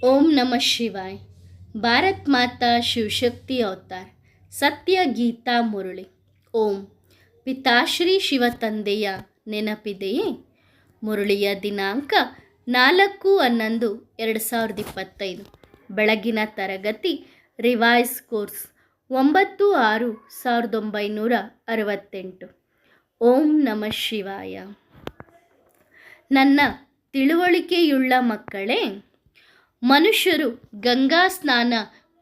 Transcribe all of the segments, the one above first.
ओम नमः शिवाय। ಭಾರತ್ ಮಾತಾ ಶಿವಶಕ್ತಿ ಅವತಾರ್ ಸತ್ಯ ಗೀತಾ ಮುರಳಿ. ಓಂ ಪಿತಾಶ್ರೀ ಶಿವ ತಂದೆಯ ನೆನಪಿದೆಯೇ? ಮುರಳಿಯ ದಿನಾಂಕ 4/11/2025. ಬೆಳಗಿನ ತರಗತಿ ರಿವೈಸ್ ಕೋರ್ಸ್ 9/6/1968. ಓಂ ನಮಃ ಶಿವಾಯ. ನನ್ನ ತಿಳುವಳಿಕೆಯುಳ್ಳ ಮಕ್ಕಳೇ, ಮನುಷ್ಯರು ಗಂಗಾ ಸ್ನಾನ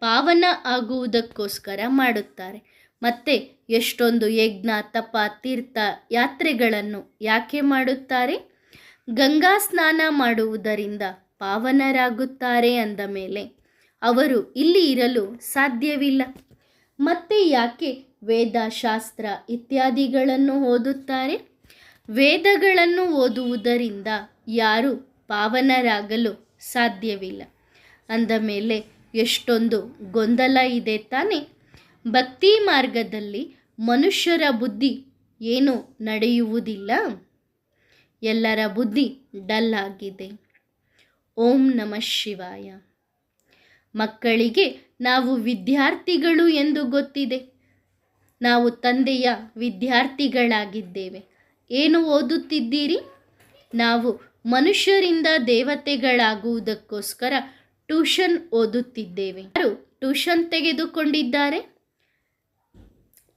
ಪಾವನ ಆಗುವುದಕ್ಕೋಸ್ಕರ ಮಾಡುತ್ತಾರೆ. ಮತ್ತು ಎಷ್ಟೊಂದು ಯಜ್ಞ ತಪ ತೀರ್ಥ ಯಾತ್ರೆಗಳನ್ನು ಯಾಕೆ ಮಾಡುತ್ತಾರೆ? ಗಂಗಾ ಸ್ನಾನ ಮಾಡುವುದರಿಂದ ಪಾವನರಾಗುತ್ತಾರೆ ಅಂದ ಮೇಲೆ ಅವರು ಇಲ್ಲಿ ಇರಲು ಸಾಧ್ಯವಿಲ್ಲ. ಮತ್ತೆ ಯಾಕೆ ವೇದ ಶಾಸ್ತ್ರ ಇತ್ಯಾದಿಗಳನ್ನು ಓದುತ್ತಾರೆ? ವೇದಗಳನ್ನು ಓದುವುದರಿಂದ ಯಾರೂ ಪಾವನರಾಗಲು ಸಾಧ್ಯವಿಲ್ಲ ಅಂದ ಮೇಲೆ ಎಷ್ಟೊಂದು ಗೊಂದಲ ಇದೆ ತಾನೆ. ಭಕ್ತಿ ಮಾರ್ಗದಲ್ಲಿ ಮನುಷ್ಯರ ಬುದ್ಧಿ ಏನು ನಡೆಯುವುದಿಲ್ಲ. ಎಲ್ಲರ ಬುದ್ಧಿ ಡಲ್ ಆಗಿದೆ. ಓಂ ನಮಃ ಶಿವಾಯ. ಮಕ್ಕಳಿಗೆ ನಾವು ವಿದ್ಯಾರ್ಥಿಗಳು ಎಂದು ಗೊತ್ತಿದೆ. ನಾವು ತಂದೆಯ ವಿದ್ಯಾರ್ಥಿಗಳಾಗಿದ್ದೇವೆ. ಏನು ಓದುತ್ತಿದ್ದೀರಿ? ನಾವು ಮನುಷ್ಯರಿಂದ ದೇವತೆಗಳಾಗುವುದಕ್ಕೋಸ್ಕರ ಟ್ಯೂಷನ್ ಓದುತ್ತಿದ್ದೇವೆ. ಯಾರು ಟ್ಯೂಷನ್ ತೆಗೆದುಕೊಂಡಿದ್ದಾರೆ?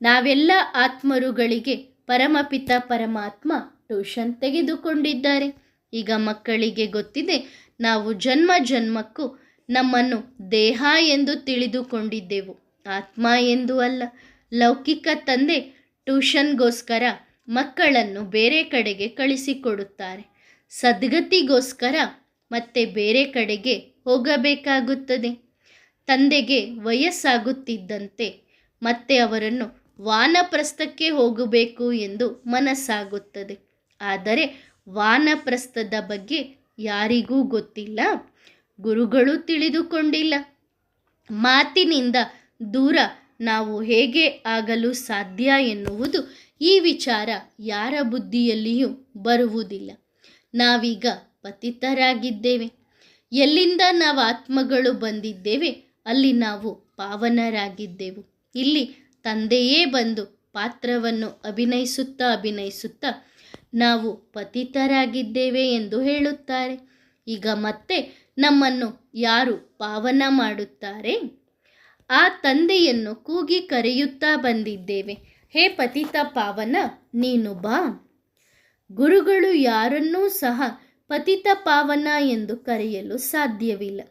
ನಾವೆಲ್ಲ ಆತ್ಮರುಗಳಿಗೆ ಪರಮಪಿತ ಪರಮಾತ್ಮ ಟ್ಯೂಷನ್ ತೆಗೆದುಕೊಂಡಿದ್ದಾರೆ. ಈಗ ಮಕ್ಕಳಿಗೆ ಗೊತ್ತಿದೆ, ನಾವು ಜನ್ಮ ಜನ್ಮಕ್ಕೂ ನಮ್ಮನ್ನು ದೇಹ ಎಂದು ತಿಳಿದುಕೊಂಡಿದ್ದೆವು, ಆತ್ಮ ಎಂದು ಅಲ್ಲ. ಲೌಕಿಕ ತಂದೆ ಟ್ಯೂಷನ್ಗೋಸ್ಕರ ಮಕ್ಕಳನ್ನು ಬೇರೆ ಕಡೆಗೆ ಕಳಿಸಿಕೊಡುತ್ತಾರೆ. ಸದ್ಗತಿಗೋಸ್ಕರ ಮತ್ತೆ ಬೇರೆ ಕಡೆಗೆ ಹೋಗಬೇಕಾಗುತ್ತದೆ. ತಂದೆಗೆ ವಯಸ್ಸಾಗುತ್ತಿದ್ದಂತೆ ಮತ್ತೆ ಅವರನ್ನು ವಾನಪ್ರಸ್ಥಕ್ಕೆ ಹೋಗಬೇಕು ಎಂದು ಮನಸ್ಸಾಗುತ್ತದೆ. ಆದರೆ ವಾನಪ್ರಸ್ಥದ ಬಗ್ಗೆ ಯಾರಿಗೂ ಗೊತ್ತಿಲ್ಲ, ಗುರುಗಳು ತಿಳಿದುಕೊಂಡಿಲ್ಲ. ಮಾತಿನಿಂದ ದೂರ ನಾವು ಹೇಗೆ ಆಗಲು ಸಾಧ್ಯ ಎನ್ನುವುದು ಈ ವಿಚಾರ ಯಾರ ಬುದ್ಧಿಯಲ್ಲಿಯೂ ಬರುವುದಿಲ್ಲ. ನಾವೀಗ ಪತಿತರಾಗಿದ್ದೇವೆ. ಎಲ್ಲಿಂದ ನಾವು ಆತ್ಮಗಳು ಬಂದಿದ್ದೇವೆ ಅಲ್ಲಿ ನಾವು ಪಾವನರಾಗಿದ್ದೆವು. ಇಲ್ಲಿ ತಂದೆಯೇ ಬಂದು ಪಾತ್ರವನ್ನು ಅಭಿನಯಿಸುತ್ತಾ ನಾವು ಪತಿತರಾಗಿದ್ದೇವೆ ಎಂದು ಹೇಳುತ್ತಾರೆ. ಈಗ ಮತ್ತೆ ನಮ್ಮನ್ನು ಯಾರು ಪಾವನ ಮಾಡುತ್ತಾರೆ? ಆ ತಂದೆಯನ್ನು ಕೂಗಿ ಕರೆಯುತ್ತಾ ಬಂದಿದ್ದೇವೆ. ಹೇ ಪತಿತ ಪಾವನ, ನೀನು ಬಾ. ಗುರುಗಳು ಯಾರನ್ನೂ ಸಹ ಪತಿತ ಪಾವನ ಎಂದು ಕರೆಯಲು ಸಾಧ್ಯವಿಲ್ಲ.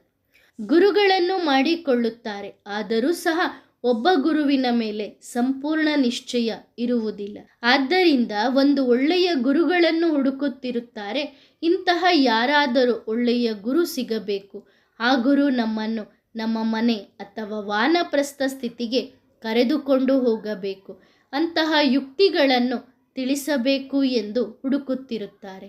ಗುರುಗಳನ್ನು ಮಾಡಿಕೊಳ್ಳುತ್ತಾರೆ, ಆದರೂ ಸಹ ಒಬ್ಬ ಗುರುವಿನ ಮೇಲೆ ಸಂಪೂರ್ಣ ನಿಶ್ಚಯ ಇರುವುದಿಲ್ಲ. ಆದ್ದರಿಂದ ಒಂದು ಒಳ್ಳೆಯ ಗುರುಗಳನ್ನು ಹುಡುಕುತ್ತಿರುತ್ತಾರೆ. ಇಂತಹ ಯಾರಾದರೂ ಒಳ್ಳೆಯ ಗುರು ಸಿಗಬೇಕು. ಆ ಗುರು ನಮ್ಮನ್ನು ನಮ್ಮ ಮನೆ ಅಥವಾ ವಾನಪ್ರಸ್ಥ ಸ್ಥಿತಿಗೆ ಕರೆದುಕೊಂಡು ಹೋಗಬೇಕು. ಅಂತಹ ಯುಕ್ತಿಗಳನ್ನು ತಿಳಿಸಬೇಕು ಎಂದು ಹುಡುಕುತ್ತಿರುತ್ತಾರೆ.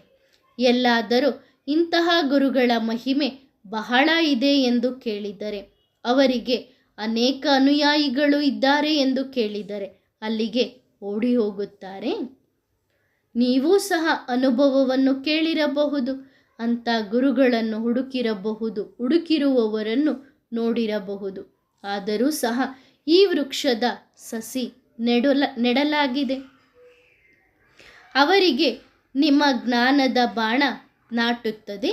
ಎಲ್ಲಾದರೂ ಇಂತಹ ಗುರುಗಳ ಮಹಿಮೆ ಬಹಳ ಇದೆ ಎಂದು ಕೇಳಿದರೆ, ಅವರಿಗೆ ಅನೇಕ ಅನುಯಾಯಿಗಳು ಇದ್ದಾರೆ ಎಂದು ಕೇಳಿದರೆ ಅಲ್ಲಿಗೆ ಓಡಿ ಹೋಗುತ್ತಾರೆ. ನೀವೂ ಸಹ ಅನುಭವವನ್ನು ಕೇಳಿರಬಹುದು. ಅಂಥ ಗುರುಗಳನ್ನು ಹುಡುಕಿರುವವರನ್ನು ನೋಡಿರಬಹುದು. ಆದರೂ ಸಹ ಈ ವೃಕ್ಷದ ಸಸಿ ನೆಡಲಾಗಿದೆ. ಅವರಿಗೆ ನಿಮ್ಮ ಜ್ಞಾನದ ಬಾಣ ನಾಟುತ್ತದೆ.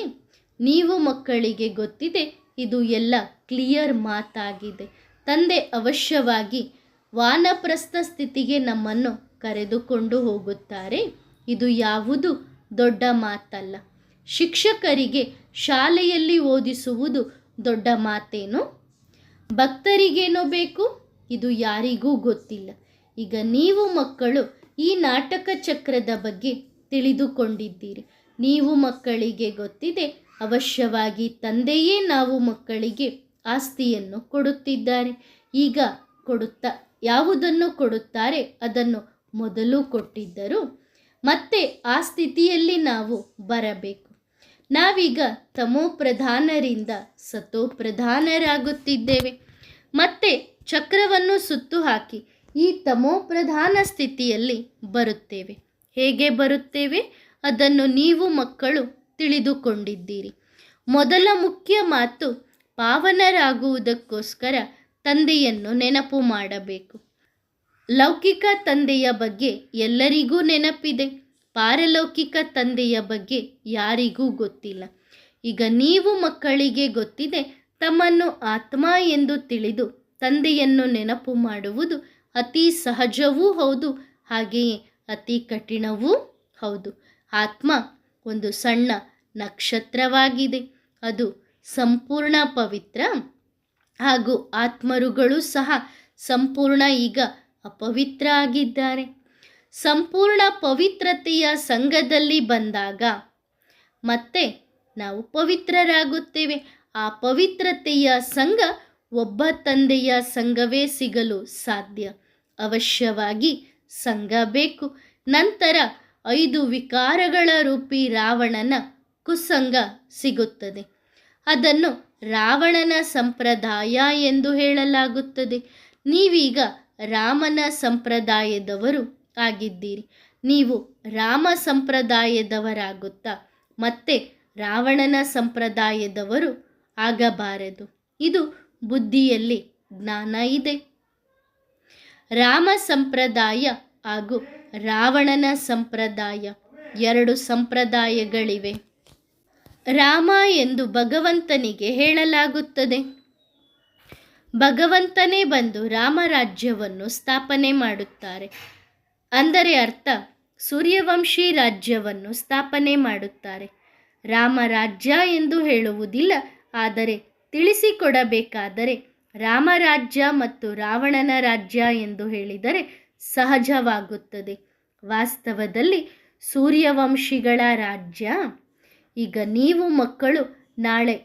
ನೀವು ಮಕ್ಕಳಿಗೆ ಗೊತ್ತಿದೆ, ಇದು ಎಲ್ಲ ಕ್ಲಿಯರ್ ಮಾತಾಗಿದೆ. ತಂದೆ ಅವಶ್ಯವಾಗಿ ವಾನಪ್ರಸ್ಥ ಸ್ಥಿತಿಗೆ ನಮ್ಮನ್ನು ಕರೆದುಕೊಂಡು ಹೋಗುತ್ತಾರೆ. ಇದು ಯಾವುದು ದೊಡ್ಡ ಮಾತಲ್ಲ. ಶಿಕ್ಷಕರಿಗೆ ಶಾಲೆಯಲ್ಲಿ ಓದಿಸುವುದು ದೊಡ್ಡ ಮಾತೇನು? ಭಕ್ತರಿಗೇನೋ ಬೇಕು, ಇದು ಯಾರಿಗೂ ಗೊತ್ತಿಲ್ಲ. ಈಗ ನೀವು ಮಕ್ಕಳು ಈ ನಾಟಕ ಚಕ್ರದ ಬಗ್ಗೆ ತಿಳಿದುಕೊಂಡಿದ್ದೀರಿ. ನೀವು ಮಕ್ಕಳಿಗೆ ಗೊತ್ತಿದೆ, ಅವಶ್ಯವಾಗಿ ತಂದೆಯೇ ನಾವು ಮಕ್ಕಳಿಗೆ ಆಸ್ತಿಯನ್ನು ಕೊಡುತ್ತಿದ್ದಾರೆ. ಈಗ ಯಾವುದನ್ನು ಕೊಡುತ್ತಾರೆ ಅದನ್ನು ಮೊದಲು ಕೊಟ್ಟಿದ್ದರು. ಮತ್ತೆ ಆ ಸ್ಥಿತಿಯಲ್ಲಿ ನಾವು ಬರಬೇಕು. ನಾವೀಗ ತಮೋ ಪ್ರಧಾನರಿಂದ ಸತೋ ಪ್ರಧಾನರಾಗುತ್ತಿದ್ದೇವೆ. ಮತ್ತೆ ಚಕ್ರವನ್ನು ಸುತ್ತು ಹಾಕಿ ಈ ತಮೋ ಪ್ರಧಾನ ಸ್ಥಿತಿಯಲ್ಲಿ ಬರುತ್ತೇವೆ. ಹೇಗೆ ಬರುತ್ತೇವೆ ಅದನ್ನು ನೀವು ಮಕ್ಕಳು ತಿಳಿದುಕೊಂಡಿದ್ದೀರಿ. ಮೊದಲ ಮುಖ್ಯ ಮಾತು, ಪಾವನರಾಗುವುದಕ್ಕೋಸ್ಕರ ತಂದೆಯನ್ನು ನೆನಪು ಮಾಡಬೇಕು. ಲೌಕಿಕ ತಂದೆಯ ಬಗ್ಗೆ ಎಲ್ಲರಿಗೂ ನೆನಪಿದೆ, ಪಾರಲೌಕಿಕ ತಂದೆಯ ಬಗ್ಗೆ ಯಾರಿಗೂ ಗೊತ್ತಿಲ್ಲ. ಈಗ ನೀವು ಮಕ್ಕಳಿಗೆ ಗೊತ್ತಿದೆ, ತಮ್ಮನ್ನು ಆತ್ಮ ಎಂದು ತಿಳಿದು ತಂದೆಯನ್ನು ನೆನಪು ಮಾಡುವುದು ಅತಿ ಸಹಜವೂ ಹೌದು, ಹಾಗೆಯೇ ಅತಿ ಕಠಿಣವೂ ಹೌದು. ಆತ್ಮ ಒಂದು ಸಣ್ಣ ನಕ್ಷತ್ರವಾಗಿದೆ, ಅದು ಸಂಪೂರ್ಣ ಪವಿತ್ರ, ಹಾಗೂ ಆತ್ಮರುಗಳು ಸಹ ಸಂಪೂರ್ಣ ಈಗ ಅಪವಿತ್ರ ಆಗಿದ್ದಾರೆ. ಸಂಪೂರ್ಣ ಪವಿತ್ರತೆಯ ಸಂಘದಲ್ಲಿ ಬಂದಾಗ ಮತ್ತೆ ನಾವು ಪವಿತ್ರರಾಗುತ್ತೇವೆ. ಆ ಪವಿತ್ರತೆಯ ಸಂಘ ಒಬ್ಬ ತಂದೆಯ ಸಂಘವೇ ಸಿಗಲು ಸಾಧ್ಯ. ಅವಶ್ಯವಾಗಿ ಸಂಘ ಬೇಕು. ನಂತರ 5 ವಿಕಾರಗಳ ರೂಪಿ ರಾವಣನ ಕುಸಂಗ ಸಿಗುತ್ತದೆ. ಅದನ್ನು ರಾವಣನ ಸಂಪ್ರದಾಯ ಎಂದು ಹೇಳಲಾಗುತ್ತದೆ. ನೀವೀಗ ರಾಮನ ಸಂಪ್ರದಾಯದವರು ಆಗಿದ್ದೀರಿ. ನೀವು ರಾಮ ಸಂಪ್ರದಾಯದವರಾಗುತ್ತಾ ಮತ್ತೆ ರಾವಣನ ಸಂಪ್ರದಾಯದವರು ಆಗಬಾರದು. ಇದು ಬುದ್ಧಿಯಲ್ಲಿ ಜ್ಞಾನ ಇದೆ. ರಾಮ ಸಂಪ್ರದಾಯ ಹಾಗೂ ರಾವಣನ ಸಂಪ್ರದಾಯ 2 ಸಂಪ್ರದಾಯಗಳಿವೆ. ರಾಮ ಎಂದು ಭಗವಂತನಿಗೆ ಹೇಳಲಾಗುತ್ತದೆ. ಭಗವಂತನೇ ಬಂದು ರಾಮರಾಜ್ಯವನ್ನು ಸ್ಥಾಪನೆ ಮಾಡುತ್ತಾರೆ. ಅಂದರೆ ಅರ್ಥ ಸೂರ್ಯವಂಶಿ ರಾಜ್ಯವನ್ನು ಸ್ಥಾಪನೆ ಮಾಡುತ್ತಾರೆ. ರಾಮರಾಜ್ಯ ಎಂದು ಹೇಳುವುದಿಲ್ಲ, ಆದರೆ ತಿಳಿಸಿಕೊಡಬೇಕಾದರೆ ರಾಮರಾಜ್ಯ ಮತ್ತು ರಾವಣನ ರಾಜ್ಯ ಎಂದು ಹೇಳಿದರೆ ಸಹಜವಾಗುತ್ತದೆ. ವಾಸ್ತವದಲ್ಲಿ ಸೂರ್ಯವಂಶಿಗಳ ರಾಜ್ಯ. ಈಗ ನೀವು ಮಕ್ಕಳು ನಾಳೆ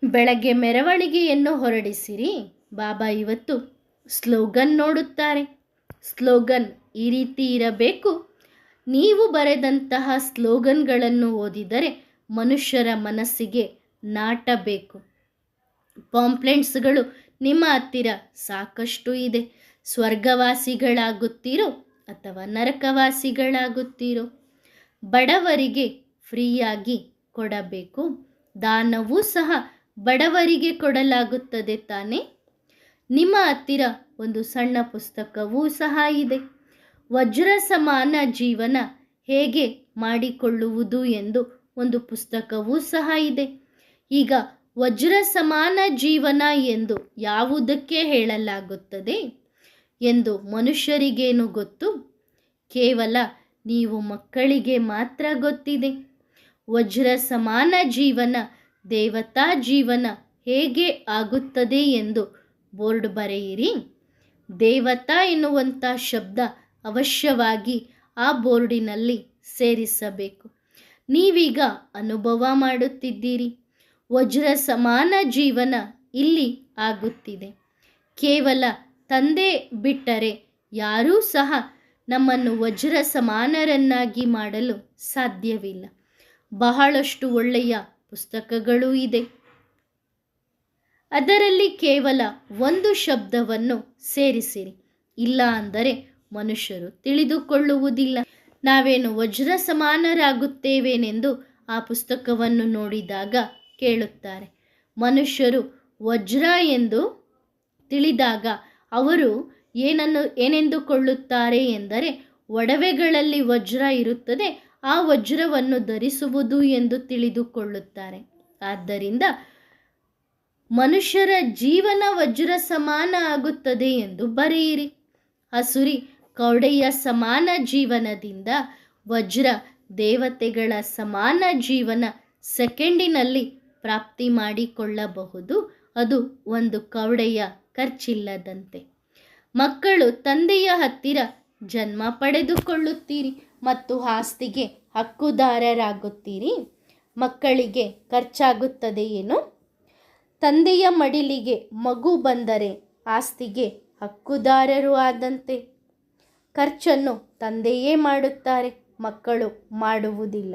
ಬೆಳಗ್ಗೆ ಮೆರವಣಿಗೆಯನ್ನು ಹೊರಡಿಸಿರಿ. ಬಾಬಾ ಇವತ್ತು ಸ್ಲೋಗನ್ ನೋಡುತ್ತಾರೆ. ಸ್ಲೋಗನ್ ಈ ರೀತಿ ಇರಬೇಕು. ನೀವು ಬರೆದಂತಹ ಸ್ಲೋಗನ್ಗಳನ್ನು ಓದಿದರೆ ಮನುಷ್ಯರ ಮನಸ್ಸಿಗೆ ನಾಟಬೇಕು. ಪಾಂಪ್ಲೆಂಟ್ಸ್ಗಳು ನಿಮ್ಮ ಹತ್ತಿರ ಸಾಕಷ್ಟು ಇದೆ. ಸ್ವರ್ಗವಾಸಿಗಳಾಗುತ್ತೀರೋ ಅಥವಾ ನರಕವಾಸಿಗಳಾಗುತ್ತೀರೋ? ಬಡವರಿಗೆ ಫ್ರೀಯಾಗಿ ಕೊಡಬೇಕು. ದಾನವೂ ಸಹ ಬಡವರಿಗೆ ಕೊಡಲಾಗುತ್ತದೆ ತಾನೇ. ನಿಮ್ಮ ಹತ್ತಿರ ಒಂದು ಸಣ್ಣ ಪುಸ್ತಕವೂ ಸಹ ಇದೆ. ವಜ್ರ ಸಮಾನ ಜೀವನ ಹೇಗೆ ಮಾಡಿಕೊಳ್ಳುವುದು ಎಂದು ಒಂದು ಪುಸ್ತಕವೂ ಸಹ ಇದೆ. ಈಗ ವಜ್ರ ಸಮಾನ ಜೀವನ ಎಂದು ಯಾವುದಕ್ಕೆ ಹೇಳಲಾಗುತ್ತದೆ ಎಂದು ಮನುಷ್ಯರಿಗೇನು ಗೊತ್ತು? ಕೇವಲ ನೀವು ಮಕ್ಕಳಿಗೆ ಮಾತ್ರ ಗೊತ್ತಿದೆ. ವಜ್ರ ಸಮಾನ ಜೀವನ, ದೇವತಾ ಜೀವನ ಹೇಗೆ ಆಗುತ್ತದೆ ಎಂದು ಬೋರ್ಡ್ ಬರೆಯಿರಿ. ದೇವತಾ ಎನ್ನುವಂಥ ಶಬ್ದ ಅವಶ್ಯವಾಗಿ ಆ ಬೋರ್ಡಿನಲ್ಲಿ ಸೇರಿಸಬೇಕು. ನೀವೀಗ ಅನುಭವ ಮಾಡುತ್ತಿದ್ದೀರಿ. ವಜ್ರ ಸಮಾನ ಜೀವನ ಇಲ್ಲಿ ಆಗುತ್ತಿದೆ. ಕೇವಲ ತಂದೆ ಬಿಟ್ಟರೆ ಯಾರೂ ಸಹ ನಮ್ಮನ್ನು ವಜ್ರ ಸಮಾನರನ್ನಾಗಿ ಮಾಡಲು ಸಾಧ್ಯವಿಲ್ಲ. ಬಹಳಷ್ಟು ಒಳ್ಳೆಯ ಪುಸ್ತಕಗಳೂ ಇದೆ. ಅದರಲ್ಲಿ ಕೇವಲ ಒಂದು ಶಬ್ದವನ್ನು ಸೇರಿಸಿರಿ. ಇಲ್ಲ ಅಂದರೆ ಮನುಷ್ಯರು ತಿಳಿದುಕೊಳ್ಳುವುದಿಲ್ಲ. ನಾವೇನು ವಜ್ರ ಸಮಾನರಾಗುತ್ತೇವೆನೆಂದು ಆ ಪುಸ್ತಕವನ್ನು ನೋಡಿದಾಗ ಕೇಳುತ್ತಾರೆ. ಮನುಷ್ಯರು ವಜ್ರ ಎಂದು ತಿಳಿದಾಗ ಅವರು ಏನೆಂದುಕೊಳ್ಳುತ್ತಾರೆ ಎಂದರೆ ಒಡವೆಗಳಲ್ಲಿ ವಜ್ರ ಇರುತ್ತದೆ, ಆ ವಜ್ರವನ್ನು ಧರಿಸುವುದು ಎಂದು ತಿಳಿದುಕೊಳ್ಳುತ್ತಾರೆ. ಆದ್ದರಿಂದ ಮನುಷ್ಯರ ಜೀವನ ವಜ್ರ ಸಮಾನ ಆಗುತ್ತದೆ ಎಂದು ಬರೆಯಿರಿ. ಅಸುರಿ ಕೌಡೆಯ ಸಮಾನ ಜೀವನದಿಂದ ವಜ್ರ ದೇವತೆಗಳ ಸಮಾನ ಜೀವನ ಸೆಕೆಂಡಿನಲ್ಲಿ ಪ್ರಾಪ್ತಿ ಮಾಡಿಕೊಳ್ಳಬಹುದು. ಅದು ಒಂದು ಕೌಡೆಯ ಖರ್ಚಿಲ್ಲದಂತೆ. ಮಕ್ಕಳು ತಂದೆಯ ಹತ್ತಿರ ಜನ್ಮ ಪಡೆದುಕೊಳ್ಳುತ್ತೀರಿ ಮತ್ತು ಆಸ್ತಿಗೆ ಹಕ್ಕುದಾರರಾಗುತ್ತೀರಿ. ಮಕ್ಕಳಿಗೆ ಖರ್ಚಾಗುತ್ತದೆಯೇನು? ತಂದೆಯ ಮಡಿಲಿಗೆ ಮಗು ಬಂದರೆ ಆಸ್ತಿಗೆ ಹಕ್ಕುದಾರರು ಆದಂತೆ. ಖರ್ಚನ್ನು ತಂದೆಯೇ ಮಾಡುತ್ತಾರೆ, ಮಕ್ಕಳು ಮಾಡುವುದಿಲ್ಲ.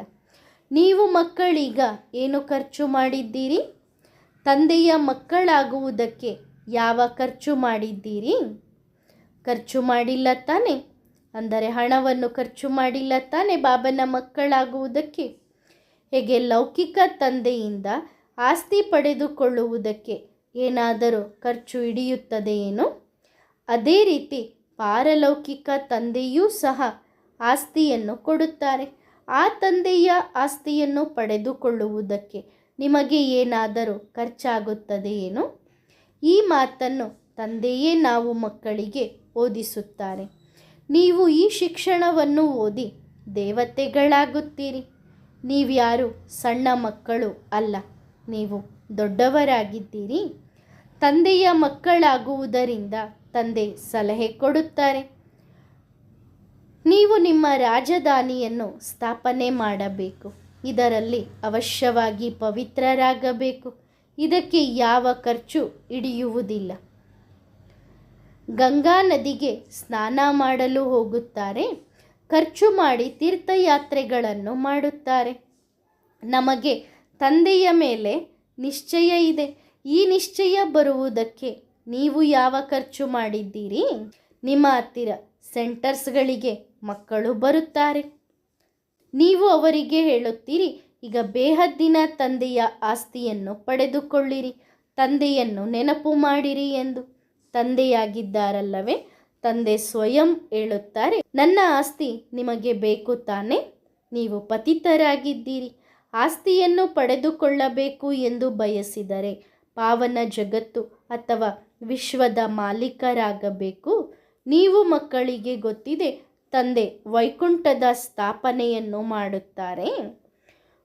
ನೀವು ಮಕ್ಕಳೀಗ ಏನು ಖರ್ಚು ಮಾಡಿದ್ದೀರಿ? ತಂದೆಯ ಮಕ್ಕಳಾಗುವುದಕ್ಕೆ ಯಾವ ಖರ್ಚು ಮಾಡಿದ್ದೀರಿ? ಖರ್ಚು ಮಾಡಿಲ್ಲ ತಾನೆ? ಅಂದರೆ ಹಣವನ್ನು ಖರ್ಚು ಮಾಡಿಲ್ಲ ತಾನೆ ಬಾಬನ ಮಕ್ಕಳಾಗುವುದಕ್ಕೆ? ಹೇಗೆ ಲೌಕಿಕ ತಂದೆಯಿಂದ ಆಸ್ತಿ ಪಡೆದುಕೊಳ್ಳುವುದಕ್ಕೆ ಏನಾದರೂ ಖರ್ಚು ಹಿಡಿಯುತ್ತದೆಯೇನೋ? ಅದೇ ರೀತಿ ಪಾರಲೌಕಿಕ ತಂದೆಯೂ ಸಹ ಆಸ್ತಿಯನ್ನು ಕೊಡುತ್ತಾರೆ. ಆ ತಂದೆಯ ಆಸ್ತಿಯನ್ನು ಪಡೆದುಕೊಳ್ಳುವುದಕ್ಕೆ ನಿಮಗೆ ಏನಾದರೂ ಖರ್ಚಾಗುತ್ತದೆಯೇನೋ? ಈ ಮಾತನ್ನು ತಂದೆಯೇ ನಾವು ಮಕ್ಕಳಿಗೆ ಓದಿಸುತ್ತಾರೆ. ನೀವು ಈ ಶಿಕ್ಷಣವನ್ನು ಓದಿ ದೇವತೆಗಳಾಗುತ್ತೀರಿ. ನೀವ್ಯಾರು ಸಣ್ಣ ಮಕ್ಕಳು ಅಲ್ಲ, ನೀವು ದೊಡ್ಡವರಾಗಿದ್ದೀರಿ. ತಂದೆಯ ಮಕ್ಕಳಾಗುವುದರಿಂದ ತಂದೆ ಸಲಹೆ ಕೊಡುತ್ತಾರೆ. ನೀವು ನಿಮ್ಮ ರಾಜಧಾನಿಯನ್ನು ಸ್ಥಾಪನೆ ಮಾಡಬೇಕು. ಇದರಲ್ಲಿ ಅವಶ್ಯವಾಗಿ ಪವಿತ್ರರಾಗಬೇಕು. ಇದಕ್ಕೆ ಯಾವ ಖರ್ಚು ಹಿಡಿಯುವುದಿಲ್ಲ. ಗಂಗಾ ನದಿಗೆ ಸ್ನಾನ ಮಾಡಲು ಹೋಗುತ್ತಾರೆ. ಖರ್ಚು ಮಾಡಿ ತೀರ್ಥಯಾತ್ರೆಗಳನ್ನು ಮಾಡುತ್ತಾರೆ. ನಮಗೆ ತಂದೆಯ ಮೇಲೆ ನಿಶ್ಚಯ ಇದೆ. ಈ ನಿಶ್ಚಯ ಬರುವುದಕ್ಕೆ ನೀವು ಯಾವ ಖರ್ಚು ಮಾಡಿದ್ದೀರಿ? ನಿಮ್ಮ ಹತ್ತಿರ ಸೆಂಟರ್ಸ್ಗಳಿಗೆ ಮಕ್ಕಳು ಬರುತ್ತಾರೆ. ನೀವು ಅವರಿಗೆ ಹೇಳುತ್ತೀರಿ, ಈಗ ಬೇಹದ್ದಿನ ತಂದೆಯ ಆಸ್ತಿಯನ್ನು ಪಡೆದುಕೊಳ್ಳಿರಿ, ತಂದೆಯನ್ನು ನೆನಪು ಮಾಡಿರಿ ಎಂದು. ತಂದೆಯಾಗಿದ್ದಾರಲ್ಲವೇ? ತಂದೆ ಸ್ವಯಂ ಹೇಳುತ್ತಾರೆ, ನನ್ನ ಆಸ್ತಿ ನಿಮಗೆ ಬೇಕು ತಾನೇ? ನೀವು ಪತಿತರಾಗಿದ್ದೀರಿ. ಆಸ್ತಿಯನ್ನು ಪಡೆದುಕೊಳ್ಳಬೇಕು ಎಂದು ಬಯಸಿದರೆ ಪಾವನ ಜಗತ್ತು ಅಥವಾ ವಿಶ್ವದ ಮಾಲೀಕರಾಗಬೇಕು. ನೀವು ಮಕ್ಕಳಿಗೆ ಗೊತ್ತಿದೆ, ತಂದೆ ವೈಕುಂಠದ ಸ್ಥಾಪನೆಯನ್ನು ಮಾಡುತ್ತಾರೆ.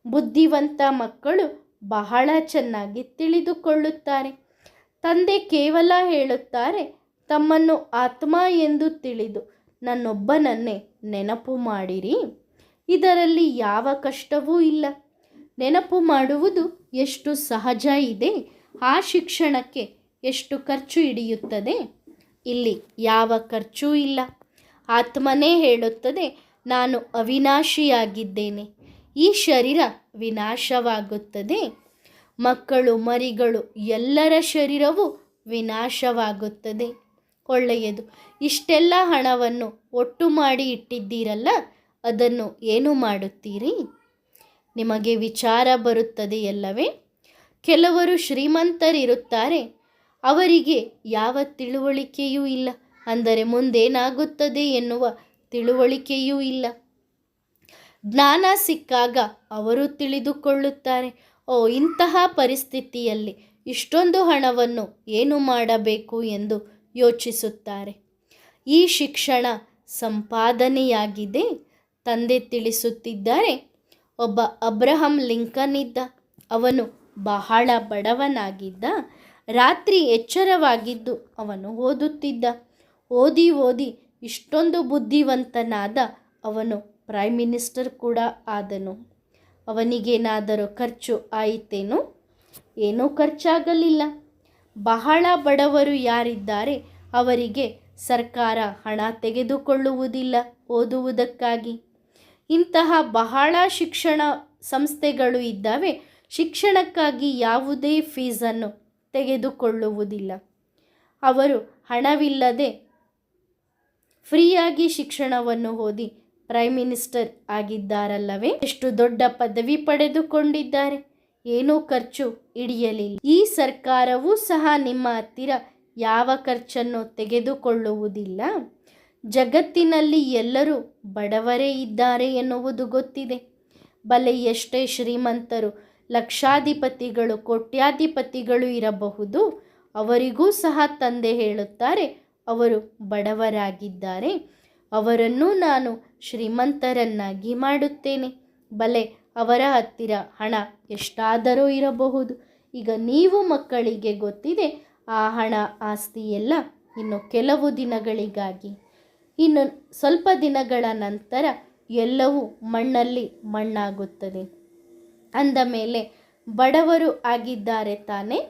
ಬುದ್ಧಿವಂತ ಮಕ್ಕಳು ಬಹಳ ಚೆನ್ನಾಗಿ ತಿಳಿದುಕೊಳ್ಳುತ್ತಾರೆ. ತಂದೆ ಕೇವಲ ಹೇಳುತ್ತಾರೆ, ತಮ್ಮನ್ನು ಆತ್ಮ ಎಂದು ತಿಳಿದು ನನ್ನೊಬ್ಬನನ್ನೇ ನೆನಪು ಮಾಡಿರಿ. ಇದರಲ್ಲಿ ಯಾವ ಕಷ್ಟವೂ ಇಲ್ಲ. ನೆನಪು ಮಾಡುವುದು ಎಷ್ಟು ಸಹಜ ಇದೆ. ಆ ಶಿಕ್ಷಣಕ್ಕೆ ಎಷ್ಟು ಖರ್ಚು ಹಿಡಿಯುತ್ತದೆ? ಇಲ್ಲಿ ಯಾವ ಖರ್ಚೂ ಇಲ್ಲ. ಆತ್ಮನೇ ಹೇಳುತ್ತದೆ, ನಾನು ಅವಿನಾಶಿಯಾಗಿದ್ದೇನೆ. ಈ ಶರೀರ ವಿನಾಶವಾಗುತ್ತದೆ. ಮಕ್ಕಳು, ಮರಿಗಳು, ಎಲ್ಲರ ಶರೀರವು ವಿನಾಶವಾಗುತ್ತದೆ. ಒಳ್ಳೆಯದು. ಇಷ್ಟೆಲ್ಲ ಹಣವನ್ನು ಒಟ್ಟು ಮಾಡಿ ಇಟ್ಟಿದ್ದೀರಲ್ಲ, ಅದನ್ನು ಏನು ಮಾಡುತ್ತೀರಿ? ನಿಮಗೆ ವಿಚಾರ ಬರುತ್ತದೆಯಲ್ಲವೇ? ಕೆಲವರು ಶ್ರೀಮಂತರಿರುತ್ತಾರೆ. ಅವರಿಗೆ ಯಾವ ತಿಳುವಳಿಕೆಯೂ ಇಲ್ಲ. ಅಂದರೆ ಮುಂದೇನಾಗುತ್ತದೆ ಎನ್ನುವ ತಿಳುವಳಿಕೆಯೂ ಇಲ್ಲ. ಜ್ಞಾನ ಸಿಕ್ಕಾಗ ಅವರು ತಿಳಿದುಕೊಳ್ಳುತ್ತಾರೆ, ಓ, ಇಂತಹ ಪರಿಸ್ಥಿತಿಯಲ್ಲಿ ಇಷ್ಟೊಂದು ಹಣವನ್ನು ಏನು ಮಾಡಬೇಕು ಎಂದು ಯೋಚಿಸುತ್ತಾರೆ. ಈ ಶಿಕ್ಷಣ ಸಂಪಾದನೆಯಾಗಿದೆ. ತಂದೆ ತಿಳಿಸುತ್ತಿದ್ದಾರೆ, ಒಬ್ಬ ಅಬ್ರಹಂ ಲಿಂಕನ್ ಇದ್ದ. ಅವನು ಬಹಳ ಬಡವನಾಗಿದ್ದ. ರಾತ್ರಿ ಎಚ್ಚರವಾಗಿದ್ದು ಅವನು ಓದುತ್ತಿದ್ದ. ಓದಿ ಓದಿ ಇಷ್ಟೊಂದು ಬುದ್ಧಿವಂತನಾದ. ಅವನು ಪ್ರೈಮ್ ಮಿನಿಸ್ಟರ್ ಕೂಡ ಆದನು. ಅವನಿಗೇನಾದರೂ ಖರ್ಚು ಆಯಿತೇನೋ? ಏನೂ ಖರ್ಚಾಗಲಿಲ್ಲ. ಬಹಳ ಬಡವರು ಯಾರಿದ್ದಾರೆ ಅವರಿಗೆ ಸರ್ಕಾರ ಹಣ ತೆಗೆದುಕೊಳ್ಳುವುದಿಲ್ಲ ಓದುವುದಕ್ಕಾಗಿ. ಇಂತಹ ಬಹಳ ಶಿಕ್ಷಣ ಸಂಸ್ಥೆಗಳು ಇದ್ದಾವೆ. ಶಿಕ್ಷಣಕ್ಕಾಗಿ ಯಾವುದೇ ಫೀಸನ್ನು ತೆಗೆದುಕೊಳ್ಳುವುದಿಲ್ಲ. ಅವರು ಹಣವಿಲ್ಲದೆ ಫ್ರೀಯಾಗಿ ಶಿಕ್ಷಣವನ್ನು ಓದಿ ಪ್ರೈಮ್ ಮಿನಿಸ್ಟರ್ ಆಗಿದ್ದಾರಲ್ಲವೇ? ಎಷ್ಟು ದೊಡ್ಡ ಪದವಿ ಪಡೆದುಕೊಂಡಿದ್ದಾರೆ. ಏನೂ ಖರ್ಚು ಹಿಡಿಯಲಿಲ್ಲ. ಈ ಸರ್ಕಾರವೂ ಸಹ ನಿಮ್ಮ ಹತ್ತಿರ ಯಾವ ಖರ್ಚನ್ನು ತೆಗೆದುಕೊಳ್ಳುವುದಿಲ್ಲ. ಜಗತ್ತಿನಲ್ಲಿ ಎಲ್ಲರೂ ಬಡವರೇ ಇದ್ದಾರೆ ಎನ್ನುವುದು ಗೊತ್ತಿದೆ. ಬಲೆ ಎಷ್ಟೇ ಶ್ರೀಮಂತರು, ಲಕ್ಷಾಧಿಪತಿಗಳು, ಕೋಟ್ಯಾಧಿಪತಿಗಳು ಇರಬಹುದು, ಅವರಿಗೂ ಸಹ ತಂದೆ ಹೇಳುತ್ತಾರೆ, ಅವರು ಬಡವರಾಗಿದ್ದಾರೆ. ಅವರನ್ನು ನಾನು ಶ್ರೀಮಂತರನ್ನಾಗಿ ಮಾಡುತ್ತೇನೆ. ಬಲೆ ಅವರ ಹತ್ತಿರ ಹಣ ಎಷ್ಟಾದರೂ ಇರಬಹುದು. ಈಗ ನೀವು ಮಕ್ಕಳಿಗೆ ಗೊತ್ತಿದೆ, ಆ ಹಣ, ಆಸ್ತಿ ಎಲ್ಲ ಇನ್ನು ಕೆಲವು ದಿನಗಳಿಗಾಗಿ. ಇನ್ನು ಸ್ವಲ್ಪ ದಿನಗಳ ನಂತರ ಎಲ್ಲವೂ ಮಣ್ಣಲ್ಲಿ ಮಣ್ಣಾಗುತ್ತದೆ. ಅಂದ ಮೇಲೆ ಬಡವರು ಆಗಿದ್ದಾರೆ ತಾನೇ?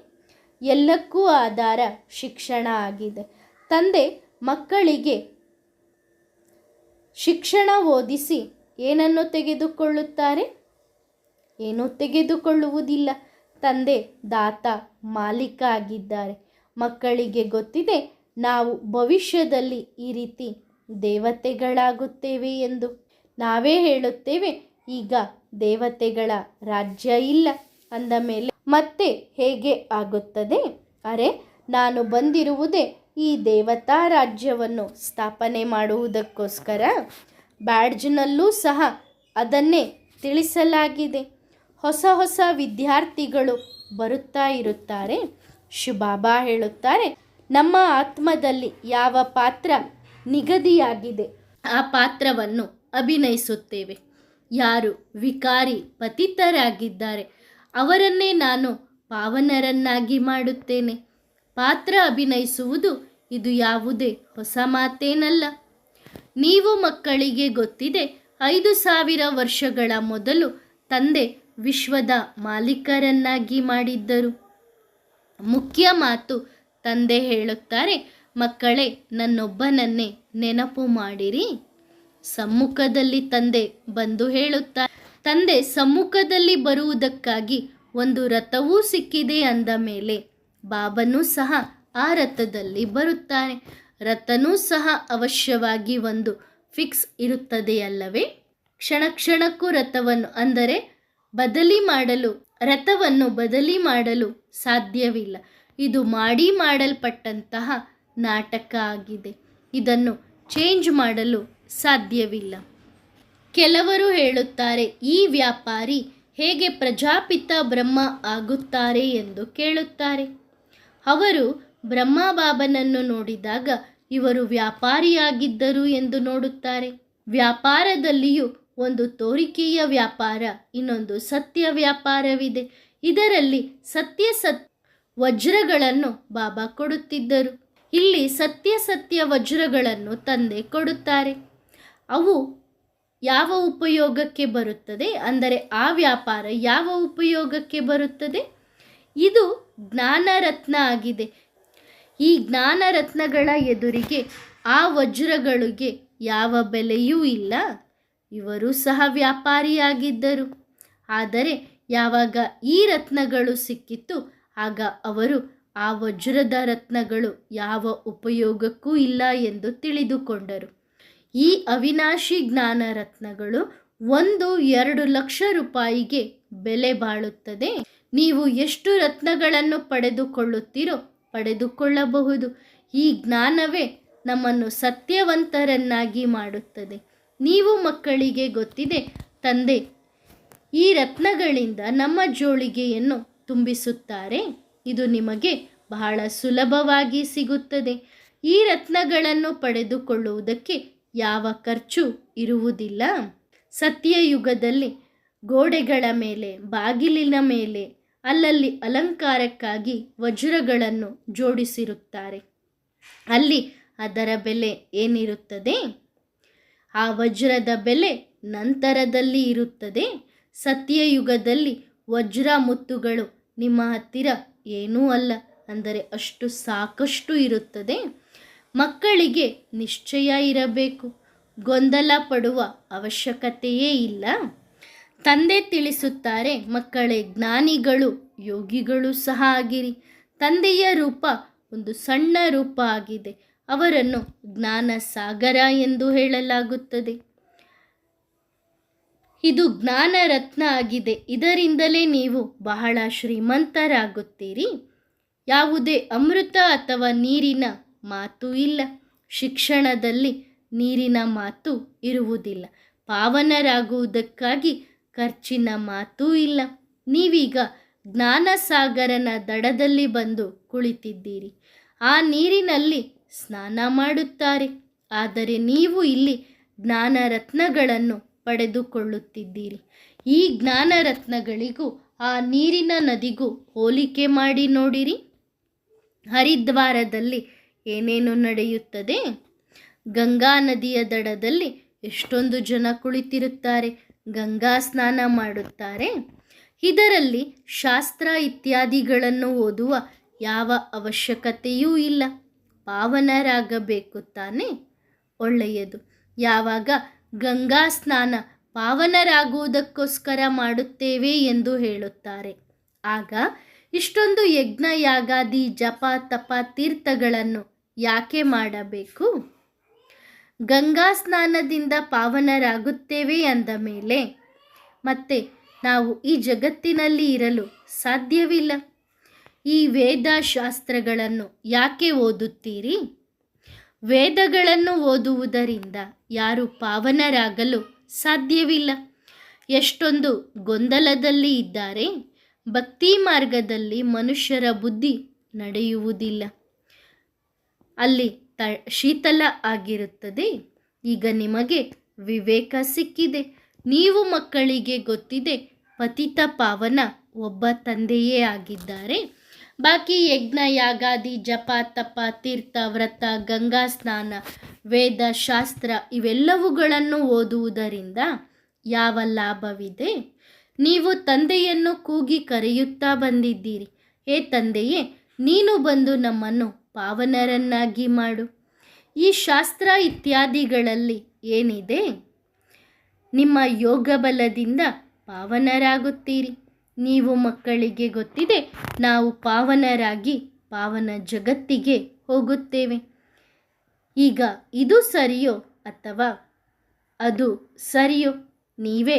ಎಲ್ಲಕ್ಕೂ ಆಧಾರ ಶಿಕ್ಷಣ ಆಗಿದೆ. ತಂದೆ ಮಕ್ಕಳಿಗೆ ಶಿಕ್ಷಣ ಓದಿಸಿ ಏನನ್ನು ತೆಗೆದುಕೊಳ್ಳುತ್ತಾರೆ? ಏನೂ ತೆಗೆದುಕೊಳ್ಳುವುದಿಲ್ಲ. ತಂದೆ ದಾತ, ಮಾಲೀಕ ಆಗಿದ್ದಾರೆ. ಮಕ್ಕಳಿಗೆ ಗೊತ್ತಿದೆ, ನಾವು ಭವಿಷ್ಯದಲ್ಲಿ ಈ ರೀತಿ ದೇವತೆಗಳಾಗುತ್ತೇವೆ ಎಂದು. ನಾವೇ ಹೇಳುತ್ತೇವೆ, ಈಗ ದೇವತೆಗಳ ರಾಜ್ಯ ಇಲ್ಲ. ಅಂದ ಮೇಲೆ ಮತ್ತೆ ಹೇಗೆ ಆಗುತ್ತದೆ? ಅರೆ, ನಾನು ಬಂದಿರುವುದೇ ಈ ದೇವತಾ ರಾಜ್ಯವನ್ನು ಸ್ಥಾಪನೆ ಮಾಡುವುದಕ್ಕೋಸ್ಕರ. ಬ್ಯಾಡ್ಜ್ನಲ್ಲೂ ಸಹ ಅದನ್ನೇ ತಿಳಿಸಲಾಗಿದೆ. ಹೊಸ ಹೊಸ ವಿದ್ಯಾರ್ಥಿಗಳು ಬರುತ್ತಾ ಇರುತ್ತಾರೆ. ಶಿವಬಾಬಾ ಹೇಳುತ್ತಾರೆ, ನಮ್ಮ ಆತ್ಮದಲ್ಲಿ ಯಾವ ಪಾತ್ರ ನಿಗದಿಯಾಗಿದೆ ಆ ಪಾತ್ರವನ್ನು ಅಭಿನಯಿಸುತ್ತೇವೆ. ಯಾರು ವಿಕಾರಿ ಪತಿತರಾಗಿದ್ದಾರೆ ಅವರನ್ನೇ ನಾನು ಪಾವನರನ್ನಾಗಿ ಮಾಡುತ್ತೇನೆ. ಪಾತ್ರ ಅಭಿನಯಿಸುವುದು ಇದು ಯಾವುದೇ ಹೊಸ ಮಾತೇನಲ್ಲ. ನೀವು ಮಕ್ಕಳಿಗೆ ಗೊತ್ತಿದೆ, 5000 ವರ್ಷಗಳ ಮೊದಲು ತಂದೆ ವಿಶ್ವದ ಮಾಲೀಕರನ್ನಾಗಿ ಮಾಡಿದ್ದರು. ಮುಖ್ಯ ಮಾತು ತಂದೆ ಹೇಳುತ್ತಾರೆ, ಮಕ್ಕಳೇ, ನನ್ನೊಬ್ಬನನ್ನೇ ನೆನಪು ಮಾಡಿರಿ. ಸಮ್ಮುಖದಲ್ಲಿ ತಂದೆ ಬಂದು ಹೇಳುತ್ತಾರೆ. ತಂದೆ ಸಮ್ಮುಖದಲ್ಲಿ ಬರುವುದಕ್ಕಾಗಿ ಒಂದು ರಥವೂ ಸಿಕ್ಕಿದೆ ಅಂದ ಮೇಲೆ ಬಾಬನೂ ಸಹ ಆ ರಥದಲ್ಲಿ ಬರುತ್ತಾರೆ. ರಥನೂ ಸಹ ಅವಶ್ಯವಾಗಿ ಒಂದು ಫಿಕ್ಸ್ ಇರುತ್ತದೆಯಲ್ಲವೇ? ಕ್ಷಣ ಕ್ಷಣಕ್ಕೂ ರಥವನ್ನು ಅಂದರೆ ರಥವನ್ನು ಬದಲಿ ಮಾಡಲು ಸಾಧ್ಯವಿಲ್ಲ. ಇದು ಮಾಡಲ್ಪಟ್ಟಂತಹ ನಾಟಕ ಆಗಿದೆ. ಇದನ್ನು ಚೇಂಜ್ ಮಾಡಲು ಸಾಧ್ಯವಿಲ್ಲ. ಕೆಲವರು ಹೇಳುತ್ತಾರೆ, ಈ ವ್ಯಾಪಾರಿ ಹೇಗೆ ಪ್ರಜಾಪಿತ ಬ್ರಹ್ಮ ಆಗುತ್ತಾರೆ ಎಂದು ಕೇಳುತ್ತಾರೆ. ಅವರು ಬ್ರಹ್ಮ ಬಾಬನನ್ನು ನೋಡಿದಾಗ ಇವರು ವ್ಯಾಪಾರಿಯಾಗಿದ್ದರು ಎಂದು ನೋಡುತ್ತಾರೆ. ವ್ಯಾಪಾರದಲ್ಲಿಯೂ ಒಂದು ತೋರಿಕೆಯ ವ್ಯಾಪಾರ, ಇನ್ನೊಂದು ಸತ್ಯ ವ್ಯಾಪಾರವಿದೆ. ಇದರಲ್ಲಿ ಸತ್ಯ ವಜ್ರಗಳನ್ನು ಬಾಬಾ ಕೊಡುತ್ತಿದ್ದರು. ಇಲ್ಲಿ ಸತ್ಯ ವಜ್ರಗಳನ್ನು ತಂದೆ ಕೊಡುತ್ತಾರೆ. ಅವು ಯಾವ ಉಪಯೋಗಕ್ಕೆ ಬರುತ್ತದೆ ಅಂದರೆ ಆ ವ್ಯಾಪಾರ ಯಾವ ಉಪಯೋಗಕ್ಕೆ ಬರುತ್ತದೆ? ಇದು ಜ್ಞಾನರತ್ನ ಆಗಿದೆ. ಈ ಜ್ಞಾನರತ್ನಗಳ ಎದುರಿಗೆ ಆ ವಜ್ರಗಳಿಗೆ ಯಾವ ಬೆಲೆಯೂ ಇಲ್ಲ. ಇವರು ಸಹ ವ್ಯಾಪಾರಿಯಾಗಿದ್ದರು. ಆದರೆ ಯಾವಾಗ ಈ ರತ್ನಗಳು ಸಿಕ್ಕಿತು ಆಗ ಅವರು ಆ ವಜ್ರದ ರತ್ನಗಳು ಯಾವ ಉಪಯೋಗಕ್ಕೂ ಇಲ್ಲ ಎಂದು ತಿಳಿದುಕೊಂಡರು. ಈ ಅವಿನಾಶಿ ಜ್ಞಾನ ರತ್ನಗಳು 1-2 ಲಕ್ಷ ರೂಪಾಯಿಗೆ ಬೆಲೆ ಬಾಳುತ್ತದೆ. ನೀವು ಎಷ್ಟು ರತ್ನಗಳನ್ನು ಪಡೆದುಕೊಳ್ಳಬಹುದು. ಈ ಜ್ಞಾನವೇ ನಮ್ಮನ್ನು ಸತ್ಯವಂತರನ್ನಾಗಿ ಮಾಡುತ್ತದೆ. ನೀವು ಮಕ್ಕಳಿಗೆ ಗೊತ್ತಿದೆ, ತಂದೆ ಈ ರತ್ನಗಳಿಂದ ನಮ್ಮ ಜೋಳಿಗೆಯನ್ನು ತುಂಬಿಸುತ್ತಾರೆ. ಇದು ನಿಮಗೆ ಬಹಳ ಸುಲಭವಾಗಿ ಸಿಗುತ್ತದೆ. ಈ ರತ್ನಗಳನ್ನು ಪಡೆದುಕೊಳ್ಳುವುದಕ್ಕೆ ಯಾವ ಖರ್ಚು ಇರುವುದಿಲ್ಲ. ಸತ್ಯಯುಗದಲ್ಲಿ ಗೋಡೆಗಳ ಮೇಲೆ, ಬಾಗಿಲಿನ ಮೇಲೆ ಅಲ್ಲಲ್ಲಿ ಅಲಂಕಾರಕ್ಕಾಗಿ ವಜ್ರಗಳನ್ನು ಜೋಡಿಸಿರುತ್ತಾರೆ. ಅಲ್ಲಿ ಅದರ ಬೆಲೆ ಏನಿರುತ್ತದೆ? ಆ ವಜ್ರದ ಬೆಲೆ ನಂತರದಲ್ಲಿ ಇರುತ್ತದೆ. ಸತ್ಯಯುಗದಲ್ಲಿ ವಜ್ರ ಮುತ್ತುಗಳು ನಿಮ್ಮ ಹತ್ತಿರ ಏನೂ ಅಲ್ಲ, ಅಂದರೆ ಅಷ್ಟು ಸಾಕಷ್ಟು ಇರುತ್ತದೆ. ಮಕ್ಕಳಿಗೆ ನಿಶ್ಚಯ ಇರಬೇಕು, ಗೊಂದಲ ಪಡುವ ಅವಶ್ಯಕತೆಯೇ ಇಲ್ಲ. ತಂದೆ ತಿಳಿಸುತ್ತಾರೆ, ಮಕ್ಕಳೇ, ಜ್ಞಾನಿಗಳು ಯೋಗಿಗಳು ಸಹ ಆಗಿರಿ. ತಂದೆಯ ರೂಪ ಒಂದು ಸಣ್ಣ ರೂಪ ಆಗಿದೆ. ಅವರನ್ನು ಜ್ಞಾನ ಸಾಗರ ಎಂದು ಹೇಳಲಾಗುತ್ತದೆ. ಇದು ಜ್ಞಾನ ರತ್ನ ಆಗಿದೆ. ಇದರಿಂದಲೇ ನೀವು ಬಹಳ ಶ್ರೀಮಂತರಾಗುತ್ತೀರಿ. ಯಾವುದೇ ಅಮೃತ ಅಥವಾ ನೀರಿನ ಮಾತು ಇಲ್ಲ. ಶಿಕ್ಷಣದಲ್ಲಿ ನೀರಿನ ಮಾತು ಇರುವುದಿಲ್ಲ. ಪಾವನರಾಗುವುದಕ್ಕಾಗಿ ಖರ್ಚಿನ ಮಾತೂ ಇಲ್ಲ. ನೀವೀಗ ಜ್ಞಾನಸಾಗರನ ದಡದಲ್ಲಿ ಬಂದು ಕುಳಿತಿದ್ದೀರಿ. ಆ ನೀರಿನಲ್ಲಿ ಸ್ನಾನ ಮಾಡುತ್ತಾರೆ. ಆದರೆ ನೀವು ಇಲ್ಲಿ ಜ್ಞಾನ ರತ್ನಗಳನ್ನು ಪಡೆದುಕೊಳ್ಳುತ್ತಿದ್ದೀರಿ. ಈ ಜ್ಞಾನ ರತ್ನಗಳಿಗೂ ಆ ನೀರಿನ ನದಿಗೂ ಹೋಲಿಕೆ ಮಾಡಿ ನೋಡಿರಿ. ಹರಿದ್ವಾರದಲ್ಲಿ ಏನೇನು ನಡೆಯುತ್ತದೆ? ಗಂಗಾ ನದಿಯ ದಡದಲ್ಲಿ ಎಷ್ಟೊಂದು ಜನ ಕುಳಿತಿರುತ್ತಾರೆ, ಗಂಗಾ ಸ್ನಾನ ಮಾಡುತ್ತಾರೆ. ಇದರಲ್ಲಿ ಶಾಸ್ತ್ರ ಇತ್ಯಾದಿಗಳನ್ನು ಓದುವ ಯಾವ ಅವಶ್ಯಕತೆಯೂ ಇಲ್ಲ. ಪಾವನರಾಗಬೇಕು ತಾನೆ? ಒಳ್ಳೆಯದು. ಯಾವಾಗ ಗಂಗಾ ಸ್ನಾನ ಪಾವನರಾಗುವುದಕ್ಕೋಸ್ಕರ ಮಾಡುತ್ತೇವೆ ಎಂದು ಹೇಳುತ್ತಾರೆ, ಆಗ ಇಷ್ಟೊಂದು ಯಜ್ಞ ಯಾಗಾದಿ ಜಪ ತಪ ತೀರ್ಥಗಳನ್ನು ಯಾಕೆ ಮಾಡಬೇಕು? ಗಂಗಾ ಸ್ನಾನದಿಂದ ಪಾವನರಾಗುತ್ತೇವೆ ಅಂದ ಮೇಲೆ ಮತ್ತೆ ನಾವು ಈ ಜಗತ್ತಿನಲ್ಲಿ ಇರಲು ಸಾಧ್ಯವಿಲ್ಲ. ಈ ವೇದ ಶಾಸ್ತ್ರಗಳನ್ನು ಯಾಕೆ ಓದುತ್ತೀರಿ? ವೇದಗಳನ್ನು ಓದುವುದರಿಂದ ಯಾರು ಪಾವನರಾಗಲು ಸಾಧ್ಯವಿಲ್ಲ. ಎಷ್ಟೊಂದು ಗೊಂದಲದಲ್ಲಿ ಇದ್ದಾರೆ. ಭಕ್ತಿ ಮಾರ್ಗದಲ್ಲಿ ಮನುಷ್ಯರ ಬುದ್ಧಿ ನಡೆಯುವುದಿಲ್ಲ. ಅಲ್ಲಿ ಶೀತಲ ಆಗಿರುತ್ತದೆ. ಈಗ ನಿಮಗೆ ವಿವೇಕ ಸಿಕ್ಕಿದೆ. ನೀವು ಮಕ್ಕಳಿಗೆ ಗೊತ್ತಿದೆ ಪತಿತ ಪಾವನ ಒಬ್ಬ ತಂದೆಯೇ ಆಗಿದ್ದಾರೆ. ಬಾಕಿ ಯಜ್ಞ ಯಾಗಾದಿ ಜಪ ತಪ ತೀರ್ಥ ವ್ರತ ಗಂಗಾ ಸ್ನಾನ ವೇದ ಶಾಸ್ತ್ರ ಇವೆಲ್ಲವುಗಳನ್ನು ಓದುವುದರಿಂದ ಯಾವ ಲಾಭವಿದೆ? ನೀವು ತಂದೆಯನ್ನು ಕೂಗಿ ಕರೆಯುತ್ತಾ ಬಂದಿದ್ದೀರಿ. ಹೇ ತಂದೆಯೇ, ನೀನು ಬಂದು ನಮ್ಮನ್ನು ಪಾವನರನ್ನಾಗಿ ಮಾಡು. ಈ ಶಾಸ್ತ್ರ ಇತ್ಯಾದಿಗಳಲ್ಲಿ ಏನಿದೆ? ನಿಮ್ಮ ಯೋಗ ಬಲದಿಂದ ಪಾವನರಾಗುತ್ತೀರಿ. ನೀವು ಮಕ್ಕಳಿಗೆ ಗೊತ್ತಿದೆ ನಾವು ಪಾವನರಾಗಿ ಪಾವನ ಜಗತ್ತಿಗೆ ಹೋಗುತ್ತೇವೆ. ಈಗ ಇದು ಸರಿಯೋ ಅಥವಾ ಅದು ಸರಿಯೋ? ನೀವೇ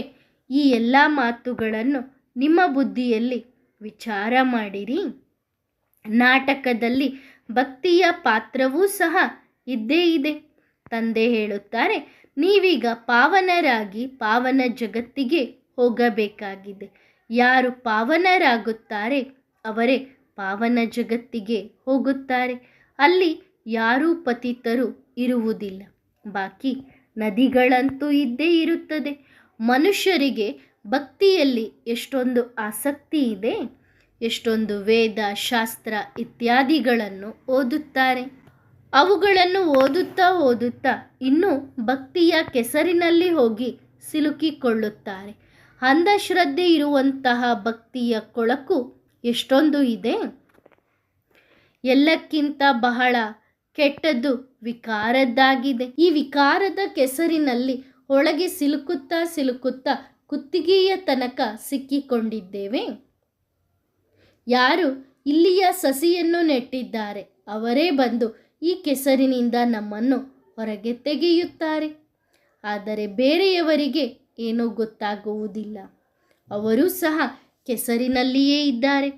ಈ ಎಲ್ಲ ಮಾತುಗಳನ್ನು ನಿಮ್ಮ ಬುದ್ಧಿಯಲ್ಲಿ ವಿಚಾರ ಮಾಡಿರಿ. ನಾಟಕದಲ್ಲಿ ಭಕ್ತಿಯ ಪಾತ್ರವೂ ಸಹ ಇದ್ದೇ ಇದೆ. ತಂದೆ ಹೇಳುತ್ತಾರೆ, ನೀವೀಗ ಪಾವನರಾಗಿ ಪಾವನ ಜಗತ್ತಿಗೆ ಹೋಗಬೇಕಾಗಿದೆ. ಯಾರು ಪಾವನರಾಗುತ್ತಾರೆ ಅವರೇ ಪಾವನ ಜಗತ್ತಿಗೆ ಹೋಗುತ್ತಾರೆ. ಅಲ್ಲಿ ಯಾರೂ ಪತಿತರು ಇರುವುದಿಲ್ಲ. ಬಾಕಿ ನದಿಗಳಂತೂ ಇದ್ದೇ ಇರುತ್ತದೆ. ಮನುಷ್ಯರಿಗೆ ಭಕ್ತಿಯಲ್ಲಿ ಎಷ್ಟೊಂದು ಆಸಕ್ತಿ ಇದೆ. ಎಷ್ಟೊಂದು ವೇದ ಶಾಸ್ತ್ರ ಇತ್ಯಾದಿಗಳನ್ನು ಓದುತ್ತಾರೆ. ಅವುಗಳನ್ನು ಓದುತ್ತಾ ಇನ್ನೂ ಭಕ್ತಿಯ ಕೆಸರಿನಲ್ಲಿ ಹೋಗಿ ಸಿಲುಕಿಕೊಳ್ಳುತ್ತಾರೆ. ಅಂಧಶ್ರದ್ಧೆ ಇರುವಂತಹ ಭಕ್ತಿಯ ಕೊಳಕು ಎಷ್ಟೊಂದು ಇದೆ. ಎಲ್ಲಕ್ಕಿಂತ ಬಹಳ ಕೆಟ್ಟದ್ದು ವಿಕಾರದ್ದಾಗಿದೆ. ಈ ವಿಕಾರದ ಕೆಸರಿನಲ್ಲಿ ಒಳಗೆ ಸಿಲುಕುತ್ತಾ ಕುತ್ತಿಗೆಯ ತನಕ ಸಿಕ್ಕಿಕೊಂಡಿದ್ದೇವೆ. ಯಾರು ಇಲ್ಲಿಯ ಸಸಿಯನ್ನು ನೆಟ್ಟಿದ್ದಾರೆ ಅವರೇ ಬಂದು ಈ ಕೆಸರಿನಿಂದ ನಮ್ಮನ್ನು ಹೊರಗೆ ತೆಗೆಯುತ್ತಾರೆ. ಆದರೆ ಬೇರೆಯವರಿಗೆ ಏನೂ ಗೊತ್ತಾಗುವುದಿಲ್ಲ. ಅವರೂ ಸಹ ಕೆಸರಿನಲ್ಲಿಯೇ ಇದ್ದಾರೆ.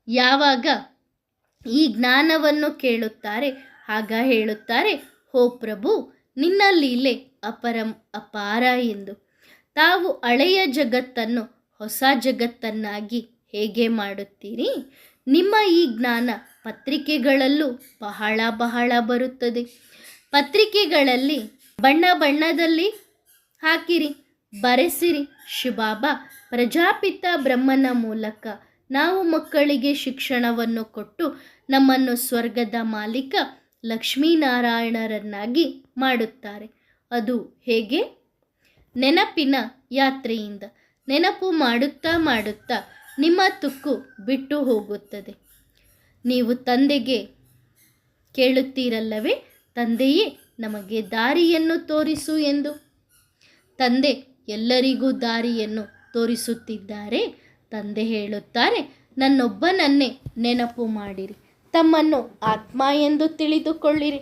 ಯಾವಾಗ ಈ ಜ್ಞಾನವನ್ನು ಕೇಳುತ್ತಾರೆ ಆಗ ಹೇಳುತ್ತಾರೆ, ಹೋ ಪ್ರಭು, ನಿನ್ನ ಲೀಲೆ ಅಪಾರ ಎಂದು. ತಾವು ಹಳೆಯ ಜಗತ್ತನ್ನು ಹೊಸ ಜಗತ್ತನ್ನಾಗಿ ಹೇಗೆ ಮಾಡುತ್ತೀರಿ? ನಿಮ್ಮ ಈ ಜ್ಞಾನ ಪತ್ರಿಕೆಗಳಲ್ಲೂ ಬಹಳ ಬರುತ್ತದೆ. ಪತ್ರಿಕೆಗಳಲ್ಲಿ ಬಣ್ಣದಲ್ಲಿ ಹಾಕಿರಿ, ಬರೆಸಿರಿ. ಶಿವಬಾಬಾ ಪ್ರಜಾಪಿತ ಬ್ರಹ್ಮನ ಮೂಲಕ ನಾವು ಮಕ್ಕಳಿಗೆ ಶಿಕ್ಷಣವನ್ನು ಕೊಟ್ಟು ನಮ್ಮನ್ನು ಸ್ವರ್ಗದ ಮಾಲೀಕ ಲಕ್ಷ್ಮೀನಾರಾಯಣರನ್ನಾಗಿ ಮಾಡುತ್ತಾರೆ. ಅದು ಹೇಗೆ? ನೆನಪಿನ ಯಾತ್ರೆಯಿಂದ. ನೆನಪು ಮಾಡುತ್ತಾ ನಿಮ್ಮ ತುಕ್ಕು ಬಿಟ್ಟು ಹೋಗುತ್ತದೆ. ನೀವು ತಂದೆಗೆ ಕೇಳುತ್ತೀರಲ್ಲವೇ, ತಂದೆಯೇ ನಮಗೆ ದಾರಿಯನ್ನು ತೋರಿಸು ಎಂದು. ತಂದೆ ಎಲ್ಲರಿಗೂ ದಾರಿಯನ್ನು ತೋರಿಸುತ್ತಿದ್ದಾರೆ. ತಂದೆ ಹೇಳುತ್ತಾರೆ, ನನ್ನೊಬ್ಬನನ್ನೇ ನೆನಪು ಮಾಡಿರಿ, ತಮ್ಮನ್ನು ಆತ್ಮ ಎಂದು ತಿಳಿದುಕೊಳ್ಳಿರಿ.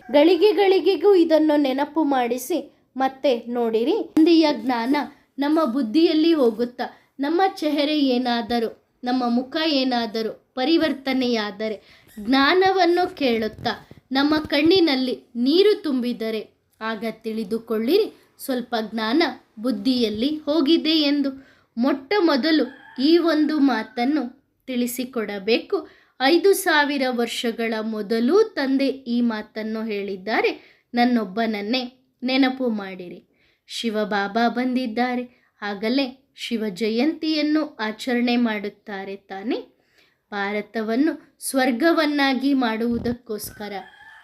ಗಳಿಗೆಗೂ ಇದನ್ನು ನೆನಪು ಮಾಡಿಸಿ ಮತ್ತೆ ನೋಡಿರಿ. ತಂದೆಯ ಜ್ಞಾನ ನಮ್ಮ ಬುದ್ಧಿಯಲ್ಲಿ ಹೋಗುತ್ತಾ ನಮ್ಮ ಚೆಹರೆ ಏನಾದರೂ, ನಮ್ಮ ಮುಖ ಏನಾದರೂ ಪರಿವರ್ತನೆಯಾದರೆ, ಜ್ಞಾನವನ್ನು ಕೇಳುತ್ತಾ ನಮ್ಮ ಕಣ್ಣಿನಲ್ಲಿ ನೀರು ತುಂಬಿದರೆ ಆಗ ತಿಳಿದುಕೊಳ್ಳಿರಿ ಸ್ವಲ್ಪ ಜ್ಞಾನ ಬುದ್ಧಿಯಲ್ಲಿ ಹೋಗಿದೆ ಎಂದು. ಮೊಟ್ಟ ಮೊದಲು ಈ ಒಂದು ಮಾತನ್ನು ತಿಳಿಸಿಕೊಡಬೇಕು. 5000 ವರ್ಷಗಳ ಮೊದಲು ತಂದೆ ಈ ಮಾತನ್ನು ಹೇಳಿದ್ದಾರೆ, ನನ್ನೊಬ್ಬನನ್ನೇ ನೆನಪು ಮಾಡಿರಿ. ಶಿವಬಾಬಾ ಬಂದಿದ್ದಾರೆ, ಆಗಲೇ ಶಿವ ಜಯಂತಿಯನ್ನು ಆಚರಣೆ ಮಾಡುತ್ತಾರೆ ತಾನೆ. ಭಾರತವನ್ನು ಸ್ವರ್ಗವನ್ನಾಗಿ ಮಾಡುವುದಕ್ಕೋಸ್ಕರ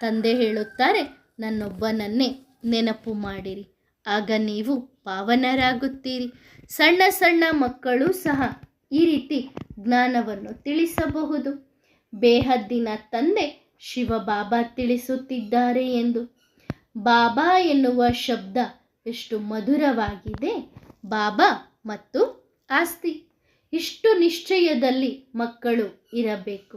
ತಂದೆ ಹೇಳುತ್ತಾರೆ, ನನ್ನೊಬ್ಬನನ್ನೇ ನೆನಪು ಮಾಡಿರಿ, ಆಗ ನೀವು ಪಾವನರಾಗುತ್ತೀರಿ. ಸಣ್ಣ ಮಕ್ಕಳು ಸಹ ಈ ರೀತಿ ಜ್ಞಾನವನ್ನು ತಿಳಿಸಬಹುದು. ಬೇಹದ್ದಿನ ತಂದೆ ಶಿವಬಾಬಾ ತಿಳಿಸುತ್ತಿದ್ದಾರೆ ಎಂದು. ಬಾಬಾ ಎನ್ನುವ ಶಬ್ದ ಎಷ್ಟು ಮಧುರವಾಗಿದೆ. ಬಾಬಾ ಮತ್ತು ಆಸ್ತಿ, ಇಷ್ಟು ನಿಶ್ಚಯದಲ್ಲಿ ಮಕ್ಕಳು ಇರಬೇಕು.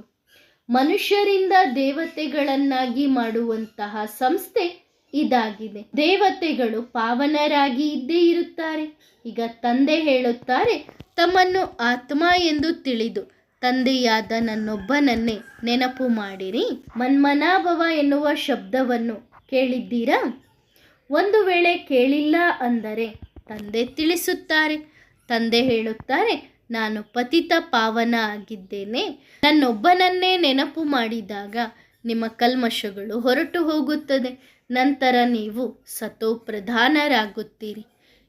ಮನುಷ್ಯರಿಂದ ದೇವತೆಗಳನ್ನಾಗಿ ಮಾಡುವಂತಹ ಸಂಸ್ಥೆ ಇದಾಗಿದೆ. ದೇವತೆಗಳು ಪಾವನರಾಗಿ ಇದ್ದೇ ಇರುತ್ತಾರೆ. ಈಗ ತಂದೆ ಹೇಳುತ್ತಾರೆ, ತಮ್ಮನ್ನು ಆತ್ಮ ಎಂದು ತಿಳಿದು ತಂದೆಯಾದ ನನ್ನೊಬ್ಬನನ್ನೇ ನೆನಪು ಮಾಡಿರಿ. ಮನ್ಮನಾಭವ ಎನ್ನುವ ಶಬ್ದವನ್ನು ಕೇಳಿದ್ದೀರಾ? ಒಂದು ವೇಳೆ ಕೇಳಿಲ್ಲ ಅಂದರೆ ತಂದೆ ತಿಳಿಸುತ್ತಾರೆ. ತಂದೆ ಹೇಳುತ್ತಾರೆ, ನಾನು ಪತಿತ ಪಾವನ ಆಗಿದ್ದೇನೆ. ನನ್ನೊಬ್ಬನನ್ನೇ ನೆನಪು ಮಾಡಿದಾಗ ನಿಮ್ಮ ಕಲ್ಮಶಗಳು ಹೊರಟು ಹೋಗುತ್ತದೆ. ನಂತರ ನೀವು ಸತೋಪ್ರಧಾನರಾಗುತ್ತೀರಿ.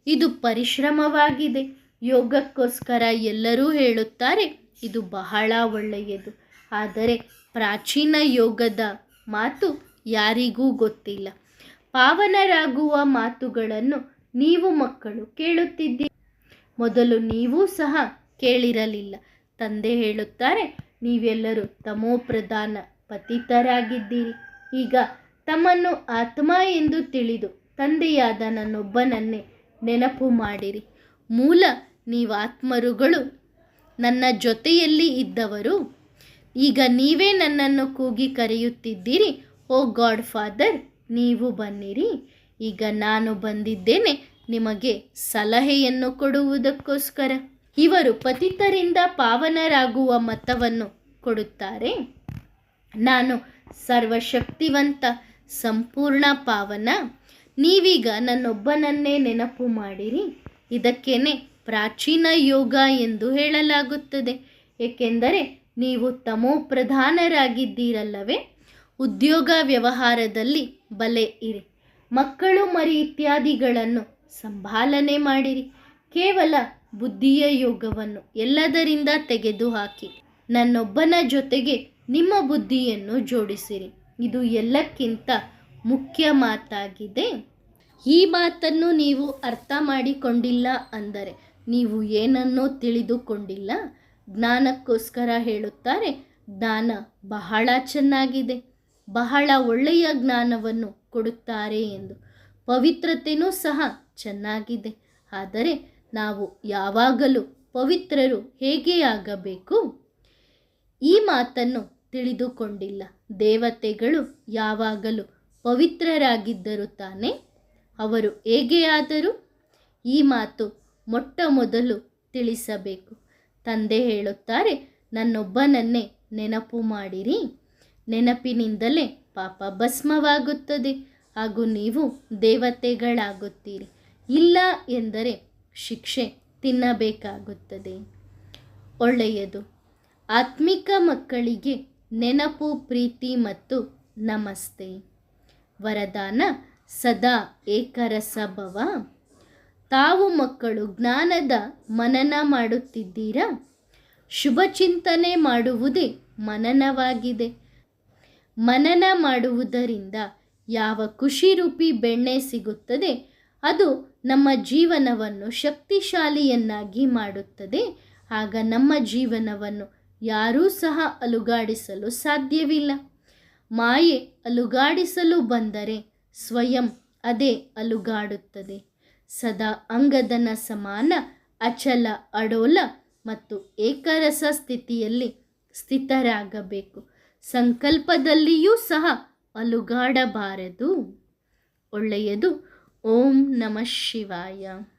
ಇದು ಪರಿಶ್ರಮವಾಗಿದೆ. ಯೋಗಕ್ಕೋಸ್ಕರ ಎಲ್ಲರೂ ಹೇಳುತ್ತಾರೆ, ಇದು ಬಹಳ ಒಳ್ಳೆಯದು. ಆದರೆ ಪ್ರಾಚೀನ ಯೋಗದ ಮಾತು ಯಾರಿಗೂ ಗೊತ್ತಿಲ್ಲ. ಪಾವನರಾಗುವ ಮಾತುಗಳನ್ನು ನೀವು ಮಕ್ಕಳು ಕೇಳುತ್ತಿದ್ದೀರಿ. ಮೊದಲು ನೀವೂ ಸಹ ಕೇಳಿರಲಿಲ್ಲ. ತಂದೆ ಹೇಳುತ್ತಾರೆ, ನೀವೆಲ್ಲರೂ ತಮೋಪ್ರಧಾನ ಪತಿತರಾಗಿದ್ದೀರಿ. ಈಗ ತಮ್ಮನ್ನು ಆತ್ಮ ಎಂದು ತಿಳಿದು ತಂದೆಯಾದ ನನ್ನೊಬ್ಬನನ್ನೇ ನೆನಪು ಮಾಡಿರಿ. ಮೂಲ ನೀವಾತ್ಮರುಗಳು, ನನ್ನ ಜೊತೆಯಲ್ಲಿ ಇದ್ದವರು. ಈಗ ನೀವೇ ನನ್ನನ್ನು ಕೂಗಿ ಕರೆಯುತ್ತಿದ್ದೀರಿ, ಓ ಗಾಡ್ ಫಾದರ್, ನೀವು ಬನ್ನಿರಿ. ಈಗ ನಾನು ಬಂದಿದ್ದೇನೆ ನಿಮಗೆ ಸಲಹೆಯನ್ನು ಕೊಡುವುದಕ್ಕೋಸ್ಕರ. ಇವರು ಪತಿತರಿಂದ ಪಾವನರಾಗುವ ಮತವನ್ನು ಕೊಡುತ್ತಾರೆ. ನಾನು ಸರ್ವಶಕ್ತಿವಂತ, ಸಂಪೂರ್ಣ ಪಾವನ. ನೀವೀಗ ನನ್ನೊಬ್ಬನನ್ನೇ ನೆನಪು ಮಾಡಿರಿ. ಇದಕ್ಕೇನೆ ಪ್ರಾಚೀನ ಯೋಗ ಎಂದು ಹೇಳಲಾಗುತ್ತದೆ. ಏಕೆಂದರೆ ನೀವು ತಮೋಪ್ರಧಾನರಾಗಿದ್ದೀರಲ್ಲವೇ. ಉದ್ಯೋಗ ವ್ಯವಹಾರದಲ್ಲಿ ಬಲೆ ಇರಿ. ಮಕ್ಕಳು ಮರಿ ಇತ್ಯಾದಿಗಳನ್ನು ಸಂಭಾಲನೆ ಮಾಡಿರಿ. ಕೇವಲ ಬುದ್ಧಿಯ ಯೋಗವನ್ನು ಎಲ್ಲದರಿಂದ ತೆಗೆದುಹಾಕಿ ನನ್ನೊಬ್ಬನ ಜೊತೆಗೆ ನಿಮ್ಮ ಬುದ್ಧಿಯನ್ನು ಜೋಡಿಸಿರಿ. ಇದು ಎಲ್ಲಕ್ಕಿಂತ ಮುಖ್ಯ ಮಾತಾಗಿದೆ. ಈ ಮಾತನ್ನು ನೀವು ಅರ್ಥ ಮಾಡಿಕೊಂಡಿಲ್ಲ ಅಂದರೆ ನೀವು ಏನನ್ನೂ ತಿಳಿದುಕೊಂಡಿಲ್ಲ. ಜ್ಞಾನಕ್ಕೋಸ್ಕರ ಹೇಳುತ್ತಾರೆ, ಜ್ಞಾನ ಬಹಳ ಚೆನ್ನಾಗಿದೆ, ಬಹಳ ಒಳ್ಳೆಯ ಜ್ಞಾನವನ್ನು ಕೊಡುತ್ತಾರೆ ಎಂದು. ಪವಿತ್ರತೆಯೂ ಸಹ ಚೆನ್ನಾಗಿದೆ. ಆದರೆ ನಾವು ಯಾವಾಗಲೂ ಪವಿತ್ರರು ಹೇಗೆ ಆಗಬೇಕು? ಈ ಮಾತನ್ನು ತಿಳಿದುಕೊಂಡಿಲ್ಲ. ದೇವತೆಗಳು ಯಾವಾಗಲೂ ಪವಿತ್ರರಾಗಿದ್ದರು ತಾನೆ? ಅವರು ಹೇಗೆ ಆದರು? ಈ ಮಾತು ಮೊಟ್ಟ ಮೊದಲು ತಿಳಿಸಬೇಕು. ತಂದೆ ಹೇಳುತ್ತಾರೆ, ನನ್ನೊಬ್ಬನನ್ನೇ ನೆನಪು ಮಾಡಿರಿ. ನೆನಪಿನಿಂದಲೇ ಪಾಪ ಭಸ್ಮವಾಗುತ್ತದೆ ಹಾಗೂ ನೀವು ದೇವತೆಗಳಾಗುತ್ತೀರಿ. ಇಲ್ಲ ಎಂದರೆ ಶಿಕ್ಷೆ ತಿನ್ನಬೇಕಾಗುತ್ತದೆ. ಒಳ್ಳೆಯದು. ಆತ್ಮಿಕ ಮಕ್ಕಳಿಗೆ ನೆನಪು, ಪ್ರೀತಿ ಮತ್ತು ನಮಸ್ತೆ. ವರದಾನ: ಸದಾ ಏಕರಸ ಭವ. ತಾವು ಮಕ್ಕಳು ಜ್ಞಾನದ ಮನನ ಮಾಡುತ್ತಿದ್ದೀರಾ? ಶುಭ ಚಿಂತನೆ ಮಾಡುವುದೇ ಮನನವಾಗಿದೆ. ಮನನ ಮಾಡುವುದರಿಂದ ಯಾವ ಖುಷಿರೂಪಿ ಬೆಣ್ಣೆ ಸಿಗುತ್ತದೆ, ಅದು ನಮ್ಮ ಜೀವನವನ್ನು ಶಕ್ತಿಶಾಲಿಯನ್ನಾಗಿ ಮಾಡುತ್ತದೆ. ಆಗ ನಮ್ಮ ಜೀವನವನ್ನು ಯಾರೂ ಸಹ ಅಲುಗಾಡಿಸಲು ಸಾಧ್ಯವಿಲ್ಲ. ಮಾಯೆ ಅಲುಗಾಡಿಸಲು ಬಂದರೆ ಸ್ವಯಂ ಅದೇ ಅಲುಗಾಡುತ್ತದೆ. ಸದಾ ಅಂಗದನ ಸಮಾನ ಅಚಲ, ಅಡೋಲ ಮತ್ತು ಏಕರಸ ಸ್ಥಿತಿಯಲ್ಲಿ ಸ್ಥಿತರಾಗಬೇಕು. ಸಂಕಲ್ಪದಲ್ಲಿಯೂ ಸಹ ಅಲುಗಾಡಬಾರದು. ಒಳ್ಳೆಯದು. ಓಂ ನಮಃ ಶಿವಾಯ.